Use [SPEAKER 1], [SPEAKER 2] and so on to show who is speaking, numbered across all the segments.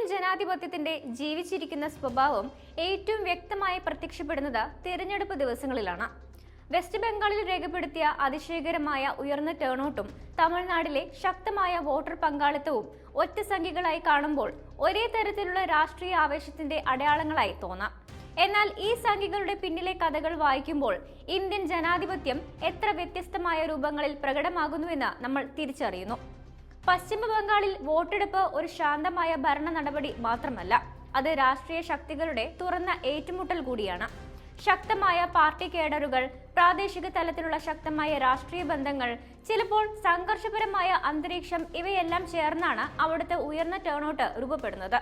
[SPEAKER 1] ജനാധിപത്യത്തിന്റെ ജീവിച്ചിരിക്കുന്ന സ്വഭാവം ഏറ്റവും വ്യക്തമായി പ്രത്യക്ഷപ്പെടുന്നത് തിരഞ്ഞെടുപ്പ് ദിവസങ്ങളിലാണ്. വെസ്റ്റ് ബംഗാളിൽ രേഖപ്പെടുത്തിയ അതിശയകരമായ ഉയർന്ന ടേൺഔട്ടും തമിഴ്നാട്ടിലെ ശക്തമായ വോട്ടർ പങ്കാളിത്തവും ഒറ്റ സംഖ്യകളായി കാണുമ്പോൾ ഒരേ തരത്തിലുള്ള രാഷ്ട്രീയ ആവേശത്തിന്റെ അടയാളങ്ങളായി തോന്നാം. എന്നാൽ ഈ സംഖ്യകളുടെ പിന്നിലെ കഥകൾ വായിക്കുമ്പോൾ ഇന്ത്യൻ ജനാധിപത്യം എത്ര വ്യത്യസ്തമായ രൂപങ്ങളിൽ പ്രകടമാകുന്നുവെന്ന് നമ്മൾ തിരിച്ചറിയുന്നു. പശ്ചിമ ബംഗാളിൽ വോട്ടെടുപ്പ് ഒരു ശാന്തമായ ഭരണ നടപടി മാത്രമല്ല, അത് രാഷ്ട്രീയ ശക്തികളുടെ തുറന്ന ഏറ്റുമുട്ടൽ കൂടിയാണ്. ശക്തമായ പാർട്ടി കേഡറുകൾ, പ്രാദേശിക തലത്തിലുള്ള ശക്തമായ രാഷ്ട്രീയ ബന്ധങ്ങൾ, ചിലപ്പോൾ സംഘർഷപരമായ അന്തരീക്ഷം, ഇവയെല്ലാം ചേർന്നാണ് അവിടുത്തെ ഉയർന്ന ടേൺഔട്ട് രൂപപ്പെടുന്നത്.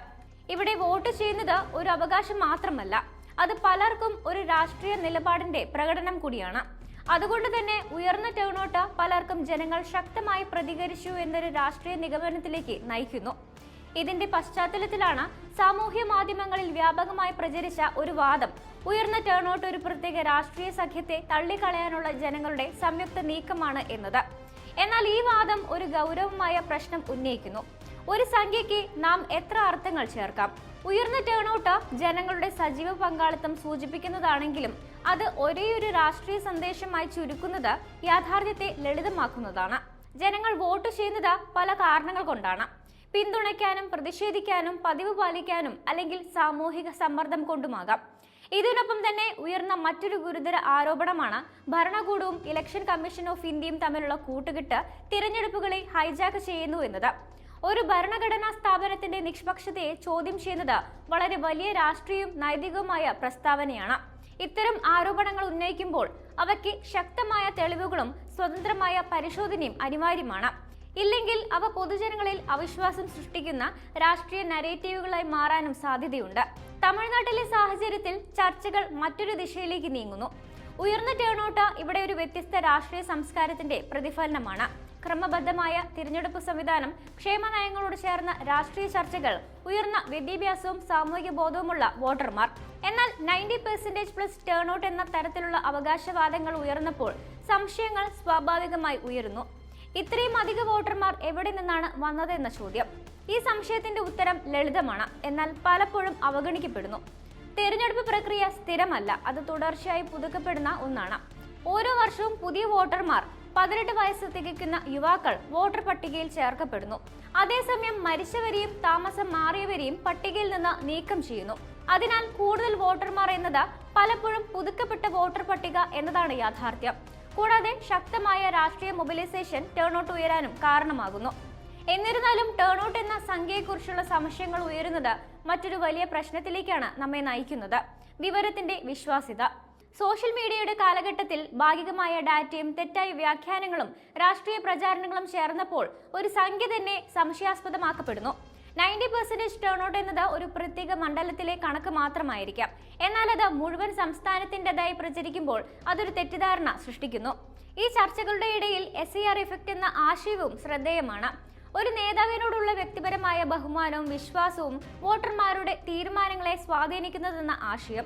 [SPEAKER 1] ഇവിടെ വോട്ട് ചെയ്യുന്നത് ഒരു അവകാശം മാത്രമല്ല, അത് പലർക്കും ഒരു രാഷ്ട്രീയ നിലപാടിന്റെ പ്രകടനം കൂടിയാണ്. അതുകൊണ്ട് തന്നെ ഉയർന്ന ടേൺഔട്ട് പലർക്കും ജനങ്ങൾ ശക്തമായി പ്രതികരിച്ചു എന്നൊരു രാഷ്ട്രീയ നിഗമനത്തിലേക്ക് നയിക്കുന്നു. ഇതിന്റെ പശ്ചാത്തലത്തിലാണ് സാമൂഹ്യ മാധ്യമങ്ങളിൽ വ്യാപകമായി പ്രചരിച്ച ഒരു വാദം, ഉയർന്ന ടേൺഔട്ട് ഒരു പ്രത്യേക രാഷ്ട്രീയ സഖ്യത്തെ തള്ളിക്കളയാനുള്ള ജനങ്ങളുടെ സംയുക്ത നീക്കമാണ് എന്നത്. എന്നാൽ ഈ വാദം ഒരു ഗൗരവമായ പ്രശ്നം ഉന്നയിക്കുന്നു. ഒരു സംഖ്യയ്ക്ക് നാം എത്ര അർത്ഥങ്ങൾ ചേർക്കാം? ഉയർന്ന ടേൺഔട്ട് ജനങ്ങളുടെ സജീവ പങ്കാളിത്തം സൂചിപ്പിക്കുന്നതാണെങ്കിലും അത് ഒരേയൊരു രാഷ്ട്രീയ സന്ദേശമായി ചുരുക്കുന്നത് യാഥാർത്ഥ്യത്തെ ലളിതമാക്കുന്നതാണ്. ജനങ്ങൾ വോട്ട് ചെയ്യുന്നത് പല കാരണങ്ങൾ കൊണ്ടാണ്. പിന്തുണയ്ക്കാനും പ്രതിഷേധിക്കാനും പതിവ് പാലിക്കാനും അല്ലെങ്കിൽ സാമൂഹിക സമ്മർദ്ദം കൊണ്ടുമാകാം. ഇതിനൊപ്പം തന്നെ ഉയർന്ന മറ്റൊരു ഗുരുതര ആരോപണമാണ് ഭരണകൂടവും ഇലക്ഷൻ കമ്മീഷൻ ഓഫ് ഇന്ത്യയും തമ്മിലുള്ള കൂട്ടുകെട്ട് തിരഞ്ഞെടുപ്പുകളെ ഹൈജാക്ക് ചെയ്യുന്നു എന്നത്. ഒരു ഭരണഘടനാ സ്ഥാപനത്തിന്റെ നിഷ്പക്ഷതയെ ചോദ്യം ചെയ്യുന്നത് വളരെ വലിയ രാഷ്ട്രീയവും നൈതികവുമായ പ്രസ്താവനയാണ്. ഇത്തരം ആരോപണങ്ങൾ ഉന്നയിക്കുമ്പോൾ അവയ്ക്ക് ശക്തമായ തെളിവുകളും സ്വതന്ത്രമായ പരിശോധനയും അനിവാര്യമാണ്. ഇല്ലെങ്കിൽ അവ പൊതുജനങ്ങളിൽ അവിശ്വാസം സൃഷ്ടിക്കുന്ന രാഷ്ട്രീയ നരേറ്റീവുകളായി മാറാനും സാധ്യതയുണ്ട്. തമിഴ്നാട്ടിലെ സാഹചര്യത്തിൽ ചർച്ചകൾ മറ്റൊരു ദിശയിലേക്ക് നീങ്ങുന്നു. ഉയർന്ന ടേൺഔട്ട് ഇവിടെ ഒരു വ്യത്യസ്ത രാഷ്ട്രീയ സംസ്കാരത്തിന്റെ പ്രതിഫലനമാണ്. ക്രമബദ്ധമായ തിരഞ്ഞെടുപ്പ് സംവിധാനം, ക്ഷേമ നയങ്ങളോട് ചേർന്ന രാഷ്ട്രീയ ചർച്ചകൾ, ഉയർന്ന വിദ്യാഭ്യാസവും സാമൂഹിക ബോധവുമുള്ള വോട്ടർമാർ. എന്നാൽ 90% ടേൺഔട്ട് എന്ന തരത്തിലുള്ള അവകാശവാദങ്ങൾ ഉയർന്നപ്പോൾ സംശയങ്ങൾ സ്വാഭാവികമായി ഉയരുന്നു. ഇത്രയും അധിക വോട്ടർമാർ എവിടെ നിന്നാണ് വന്നതെന്ന ചോദ്യം. ഈ സംശയത്തിന്റെ ഉത്തരം ലളിതമാണ്, എന്നാൽ പലപ്പോഴും അവഗണിക്കപ്പെടുന്നു. തിരഞ്ഞെടുപ്പ് പ്രക്രിയ സ്ഥിരമല്ല, അത് തുടർച്ചയായി പുതുക്കപ്പെടുന്ന ഒന്നാണ്. ഓരോ വർഷവും പുതിയ വോട്ടർമാർ, 18 വയസ്സ് തികയ്ക്കുന്ന യുവാക്കൾ വോട്ടർ പട്ടികയിൽ ചേർക്കപ്പെടുന്നു. അതേസമയം മരിച്ചവരെയും താമസം മാറിയവരെയും പട്ടികയിൽ നിന്ന് നീക്കം ചെയ്യുന്നു. അതിനാൽ കൂടുതൽ വോട്ടർമാർ എന്നത് പലപ്പോഴും പുതുക്കപ്പെട്ട വോട്ടർ പട്ടിക എന്നതാണ് യാഥാർത്ഥ്യം. കൂടാതെ ശക്തമായ രാഷ്ട്രീയ മൊബിലൈസേഷൻ ടേൺഔട്ട് ഉയരാനും കാരണമാകുന്നു. എന്നിരുന്നാലും ടേൺഔട്ട് എന്ന സംഖ്യയെക്കുറിച്ചുള്ള സംശയങ്ങൾ ഉയരുന്നത് മറ്റൊരു വലിയ പ്രശ്നത്തിലേക്കാണ് നമ്മെ നയിക്കുന്നത്: വിവരത്തിന്റെ വിശ്വാസ്യത. സോഷ്യൽ മീഡിയയുടെ കാലഘട്ടത്തിൽ ഭാഗികമായ ഡാറ്റയും തെറ്റായ വ്യാഖ്യാനങ്ങളും രാഷ്ട്രീയ പ്രചാരണങ്ങളും ചേർന്നപ്പോൾ ഒരു സംഖ്യ തന്നെ സംശയാസ്പദമാക്കപ്പെടുന്നു. 90% ടേൺഔട്ട് എന്നത് ഒരു പ്രത്യേക മണ്ഡലത്തിലെ കണക്ക് മാത്രമായിരിക്കാം. എന്നാൽ അത് മുഴുവൻ സംസ്ഥാനത്തിൻ്റെതായി പ്രചരിക്കുമ്പോൾ അതൊരു തെറ്റിദ്ധാരണ സൃഷ്ടിക്കുന്നു. ഈ ചർച്ചകളുടെ ഇടയിൽ SIR ഇഫക്റ്റ് എന്ന ആശയവും ശ്രദ്ധേയമാണ്. ഒരു നേതാവിനോടുള്ള വ്യക്തിപരമായ ബഹുമാനവും വിശ്വാസവും വോട്ടർമാരുടെ തീരുമാനങ്ങളെ സ്വാധീനിക്കുന്നതെന്ന ആശയം.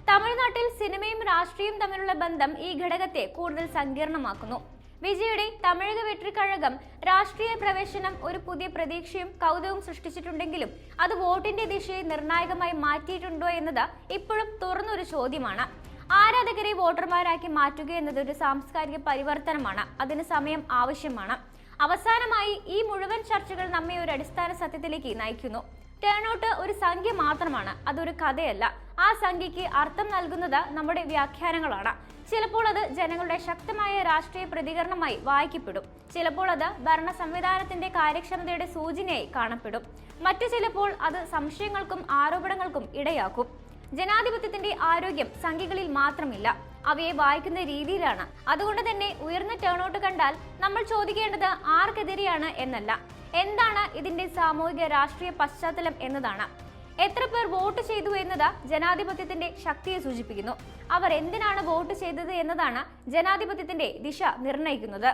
[SPEAKER 1] തമിഴ്നാട്ടിൽ സിനിമയും രാഷ്ട്രീയവും തമ്മിലുള്ള ബന്ധം ഈ ഘടകത്തെ കൂടുതൽ സങ്കീർണമാക്കുന്നു. വിജയുടെ തമിഴക വെട്രിക്കഴകം രാഷ്ട്രീയ പ്രവേശനം ഒരു പുതിയ പ്രതീക്ഷയും കൗതുകവും സൃഷ്ടിച്ചിട്ടുണ്ടെങ്കിലും അത് വോട്ടിന്റെ ദിശയെ നിർണായകമായി മാറ്റിയിട്ടുണ്ടോ എന്നത് ഇപ്പോഴും തുറന്നൊരു ചോദ്യമാണ്. ആരാധകരെ വോട്ടർമാരാക്കി മാറ്റുക എന്നത് ഒരു സാംസ്കാരിക പരിവർത്തനമാണ്. അതിന് സമയം ആവശ്യമാണ്. അവസാനമായി ഈ മുഴുവൻ ചർച്ചകൾ നമ്മെ ഒരു അടിസ്ഥാന സത്യത്തിലേക്ക് നയിക്കുന്നു. ടേൺഔട്ട് ഒരു സംഖ്യ മാത്രമാണ്, അതൊരു കഥയല്ല. ആ സംഖ്യയ്ക്ക് അർത്ഥം നൽകുന്നത് നമ്മുടെ വ്യാഖ്യാനങ്ങളാണ്. ചിലപ്പോൾ അത് ജനങ്ങളുടെ ശക്തമായ രാഷ്ട്രീയ പ്രതികരണമായി വായിക്കപ്പെടും. ചിലപ്പോൾ അത് ഭരണ സംവിധാനത്തിന്റെ കാര്യക്ഷമതയുടെ സൂചനയായി കാണപ്പെടും. മറ്റു ചിലപ്പോൾ അത് സംശയങ്ങൾക്കും ആരോപണങ്ങൾക്കും ഇടയാക്കും. ജനാധിപത്യത്തിന്റെ ആരോഗ്യം സംഖ്യകളിൽ മാത്രമില്ല, അവയെ വായിക്കുന്ന രീതിയിലാണ്. അതുകൊണ്ട് തന്നെ ഉയർന്ന ടേൺഔട്ട് കണ്ടാൽ നമ്മൾ ചോദിക്കേണ്ടത് ആർക്കെതിരെയാണ് എന്നല്ല, എന്താണ് ഇതിന്റെ സാമൂഹിക രാഷ്ട്രീയ പശ്ചാത്തലം എന്നതാണ്. എത്ര പേർ വോട്ട് ചെയ്തു എന്നത് ജനാധിപത്യത്തിന്റെ ശക്തിയെ സൂചിപ്പിക്കുന്നു. അവർ എന്തിനാണ് വോട്ട് ചെയ്തത് എന്നതാണ് ജനാധിപത്യത്തിന്റെ ദിശ നിർണ്ണയിക്കുന്നത്.